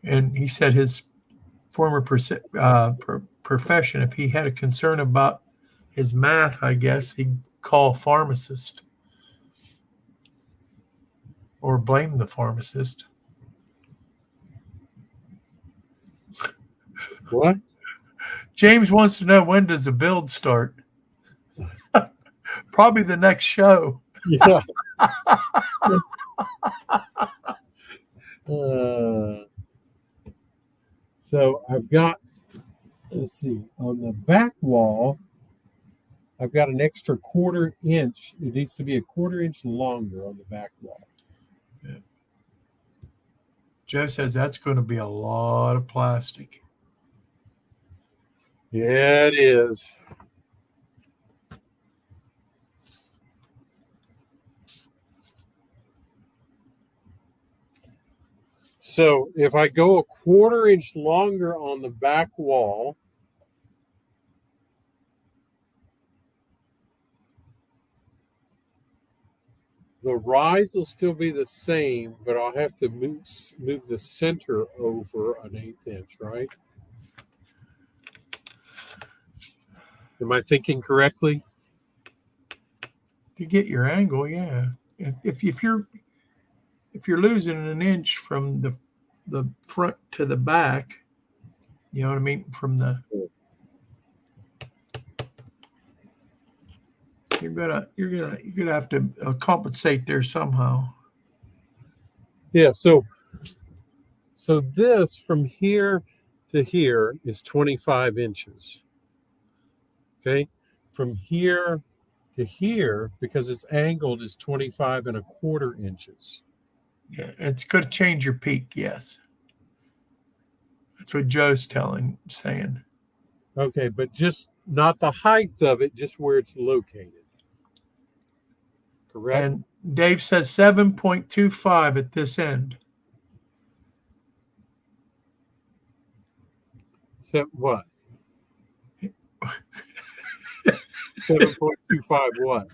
and he said his former profession, if he had a concern about his math, I guess he'd call a pharmacist or blame the pharmacist. What? James wants to know, when does the build start? Probably the next show. Yeah. So I've got, let's see, on the back wall, I've got an extra 1/4 inch. It needs to be a 1/4 inch longer on the back wall. Yeah. Joe says that's going to be a lot of plastic. Yeah, it is. So if I go a 1/4 inch longer on the back wall, the rise will still be the same, but I'll have to move the center over an 1/8 inch, right? Am I thinking correctly? To get your angle, yeah. If you're losing an inch from the front to the back, you know what I mean, from the you're gonna have to compensate there somehow. Yeah. So this from here to here is 25 inches. Okay. From here to here, because it's angled, is 25 1/4 inches. Yeah, it's going to change your peak. Yes, that's what Joe's saying. Okay, but just not the height of it, just where it's located. Correct. And Dave says 7.25 at this end. So what? 7.25 what?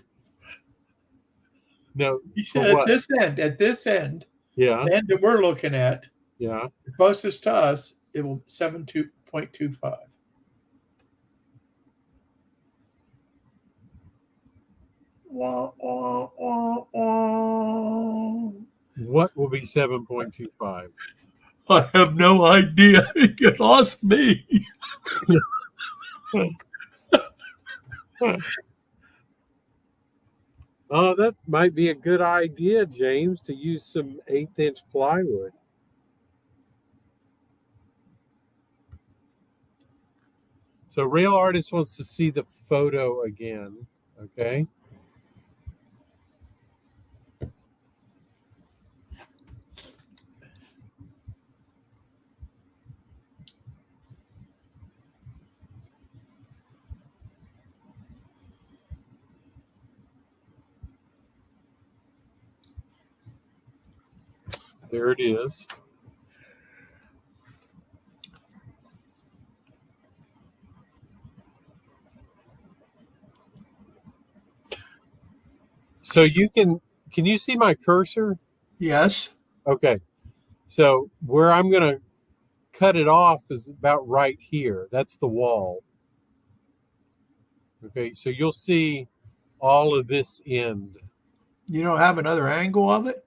No, He said at this end, yeah, the end that we're looking at, yeah. the closest to us, it will 7.25. Wah, wah, wah, wah. What will be 7.25? I have no idea. You lost me. Oh, that might be a good idea, James, to use some 1/8" plywood. So Rail Artist wants to see the photo again. Okay. There it is. So can you see my cursor? Yes. Okay. So where I'm going to cut it off is about right here. That's the wall. Okay. So you'll see all of this end. You don't have another angle of it?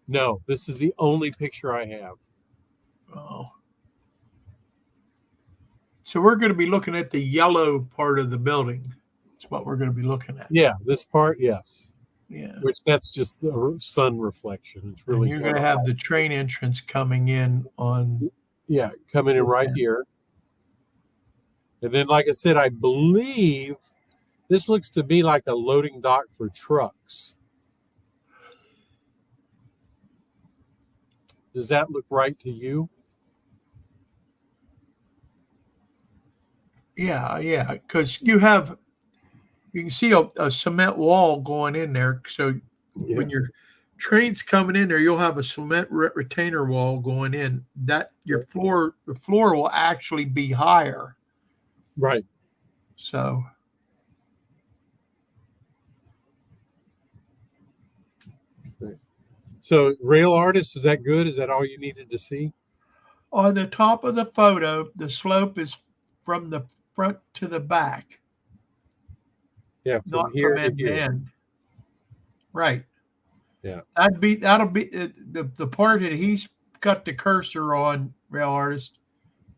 No, this is the only picture I have. Oh. So we're going to be looking at the yellow part of the building. That's what we're going to be looking at. Yeah, this part, yes. Yeah. Which that's just the sun reflection. It's really And you're going to have the train entrance coming in on. Yeah, coming in right here. And then, like I said, I believe this looks to me like a loading dock for trucks. Does that look right to you? Yeah, because you can see a cement wall going in there. So when your train's coming in there, you'll have a cement retainer wall going in. That the floor will actually be higher. Right. So. So Rail Artist, is that good? Is that all you needed to see? On the top of the photo, the slope is from the front to the back. Yeah, from not here from end to to here. end. Right. Yeah. That'll be the part that he's got the cursor on, Rail Artist.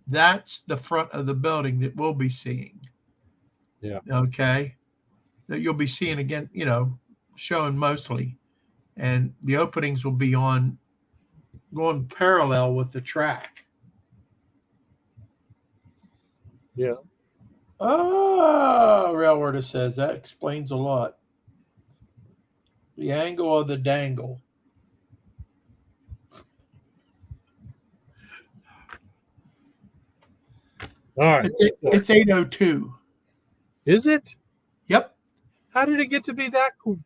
That's the front of the building that we'll be seeing. Yeah. Okay. That you'll be seeing again, showing mostly. And the openings will be going parallel with the track. Yeah. Rail Artist says that explains a lot. The angle of the dangle. All right. It's 8:02. Is it? Yep. How did it get to be that cool?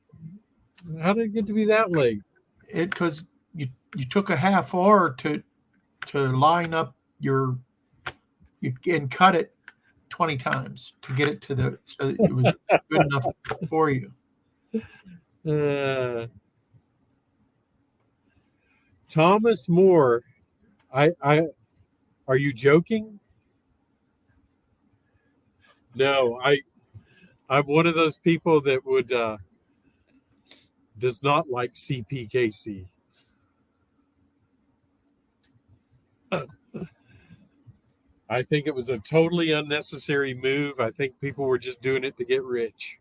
How did it get to be that late? Because you took a half hour to line up and cut it 20 times to get it so it was good enough for you. Thomas Moore, are you joking? No, I'm one of those people that would does not like CPKC. I think it was a totally unnecessary move. I think people were just doing it to get rich.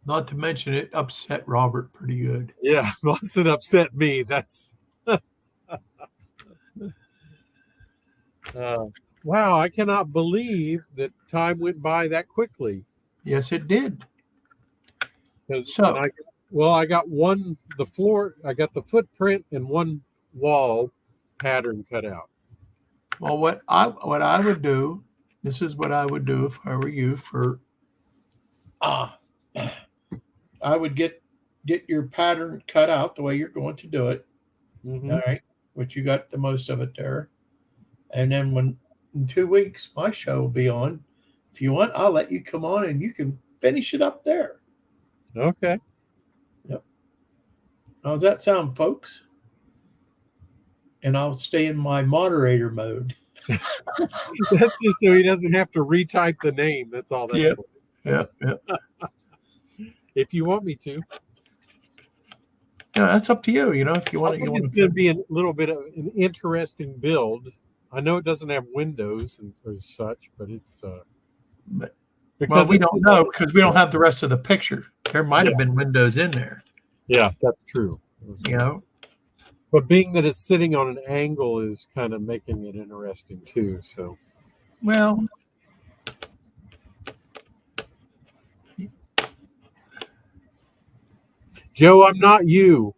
Not to mention it upset Robert pretty good. Yeah, plus it upset me. That's wow, I cannot believe that time went by that quickly. Yes, it did. So I got I got the footprint and one wall pattern cut out. Well, what I would do, this is what I would do if I were you I would get your pattern cut out the way you're going to do it. Mm-hmm. All right. Which you got the most of it there. And then in 2 weeks, my show will be on. If you want, I'll let you come on and you can finish it up there. Okay. Yep. How's that sound, folks? And I'll stay in my moderator mode. That's just so he doesn't have to retype the name. That's all. That's Yeah. If you want me to. Yeah, that's up to you. You know, if you I want think to, it's going to be a little bit of an interesting build. I know it doesn't have windows and or such, but it's But, well, because we it's don't know because we don't have the rest of the picture. There might yeah, have been windows in there. yeah, that's true. You know, But being that it's sitting on an angle is kind of making it interesting too. So, well, Joe, I'm not you.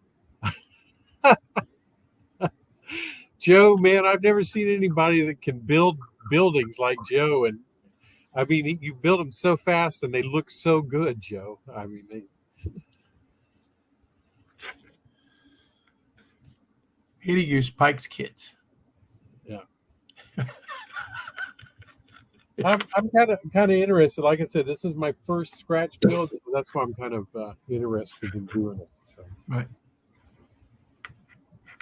Joe, man, I've never seen anybody that can build buildings like Joe. And I mean, you build them so fast and they look so good, Joe. I mean, he'd use Pike's kits. yeah. I'm kind of interested. Like I said, this is my first scratch build, so that's why I'm kind of interested in doing it. So. Right.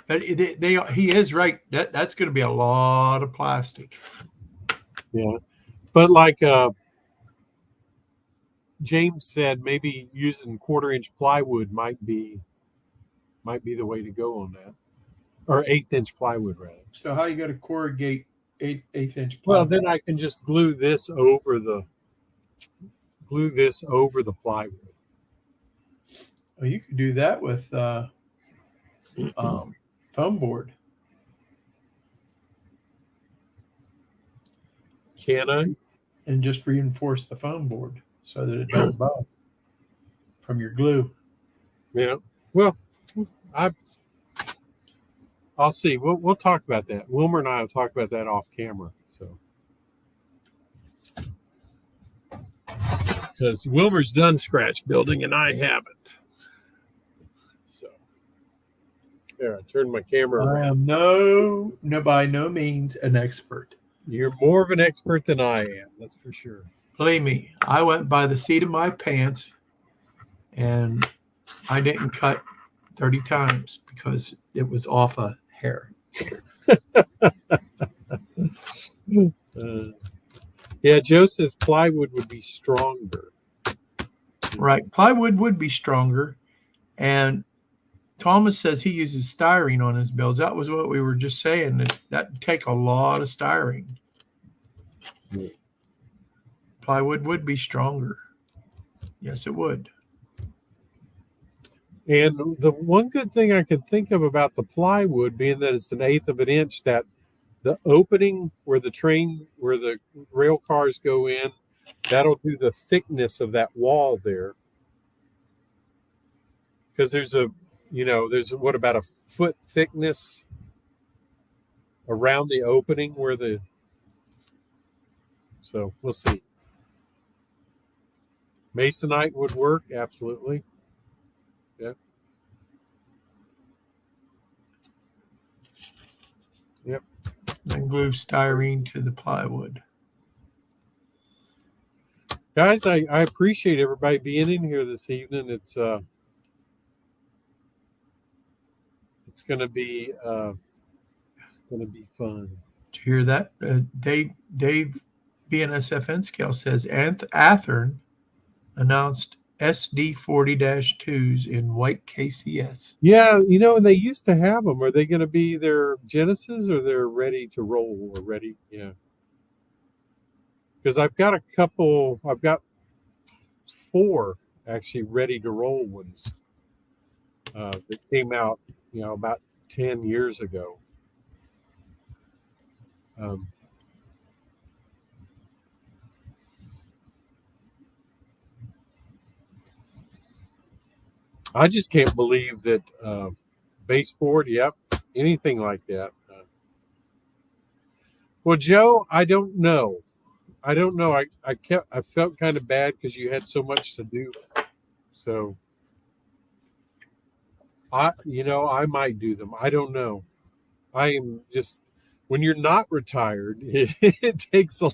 But he is right. That's going to be a lot of plastic. Yeah, but like James said, maybe using 1/4-inch plywood might be the way to go on that, or 1/8-inch plywood rather. So how you got to corrugate eighth inch Well, plywood? then I can just glue this over the plywood. Well, you could do that with foam board. Can I? And just reinforce the foam board so that it don't bow from your glue. Yeah. Well, I'll see. We'll talk about that. Wilmer and I will talk about that off camera. So, because Wilmer's done scratch building and I haven't. So, there, I turned my camera I around. am by no means an expert. You're more of an expert than I am. That's for sure. Believe me, I went by the seat of my pants and I didn't cut 30 times because it was off a hair. Yeah, Joe says plywood would be stronger. Right. Plywood would be stronger. And Thomas says he uses styrene on his builds. That was what we were just saying. That'd take a lot of styrene. Yeah. Plywood would be stronger. Yes, it would. And the one good thing I could think of about the plywood, being that it's 1/8 of an inch, that the opening where the rail cars go in, that'll do the thickness of that wall there. Because there's what, about a foot thickness around the opening where so we'll see. Masonite would work, absolutely. Yeah. Yep. And glue styrene to the plywood. Guys, I appreciate everybody being in here this evening. It's gonna be fun. Did you hear that? Dave BNSFN scale says Athern announced SD40-2s in white KCS. Yeah, they used to have them. Are they going to be their Genesis or they're ready to roll or ready? Yeah. Because I've got 4 actually ready to roll ones that came out, about 10 years ago. I just can't believe that baseboard, yep, anything like that. Well, Joe, I don't know. I felt kind of bad because you had so much to do. So I might do them. I don't know. I am just, when you're not retired, it takes a.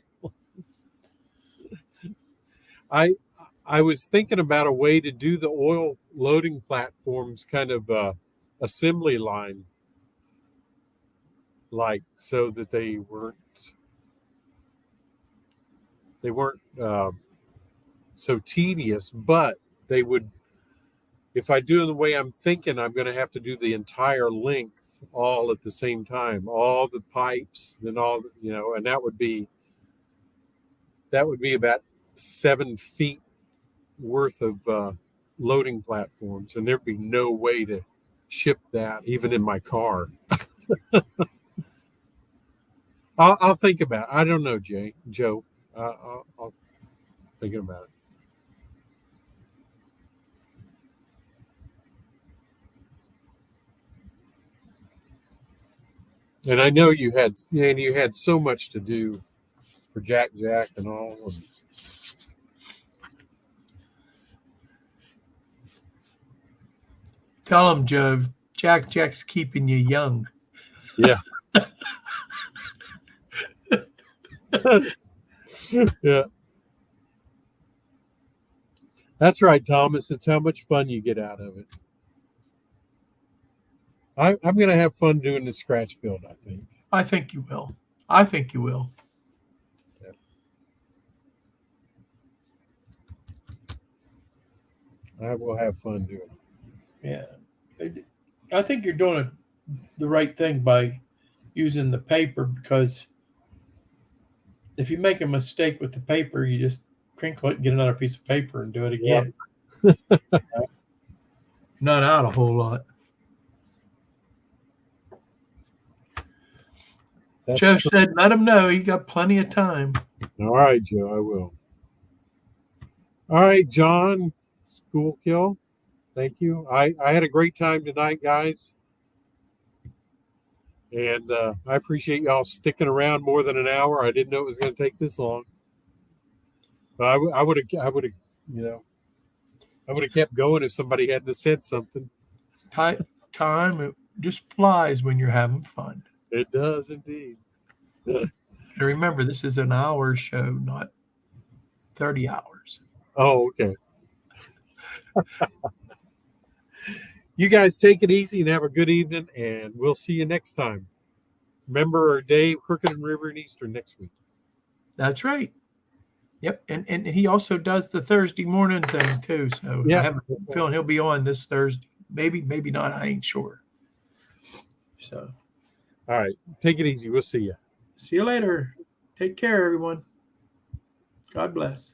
I was thinking about a way to do the oil loading platforms kind of assembly line, like so that they weren't so tedious, but they would if I do it the way I'm thinking, I'm going to have to do the entire length all at the same time, all the pipes, and all, and that would be about 7 feet worth of loading platforms, and there'd be no way to ship that even in my car. I'll think about it. I don't know, Joe. I'll think about it. And I know you had so much to do for Jack and all. Tell him, Joe. Jack's keeping you young. Yeah. Yeah. That's right, Thomas. It's how much fun you get out of it. I'm going to have fun doing the scratch build, I think. I think you will. I think you will. I will have fun doing it. Yeah. I think you're doing the right thing by using the paper, because if you make a mistake with the paper, you just crinkle it and get another piece of paper and do it again. Yeah. Not out a whole lot. Joe said, let him know. He got plenty of time. All right, Joe, I will. All right, John, School Kill. Thank you. I had a great time tonight, guys. And I appreciate y'all sticking around more than an hour. I didn't know it was going to take this long. But I would have kept going if somebody hadn't said something. Time it just flies when you're having fun. It does indeed. And remember, this is an hour show, not 30 hours. Oh, okay. You guys take it easy and have a good evening, and we'll see you next time. Remember Dave, Crooked and River and Eastern next week. That's right. Yep. And he also does the Thursday morning thing too. So yeah. I have a feeling he'll be on this Thursday. Maybe not. I ain't sure. So. All right. Take it easy. We'll see you. See you later. Take care, everyone. God bless.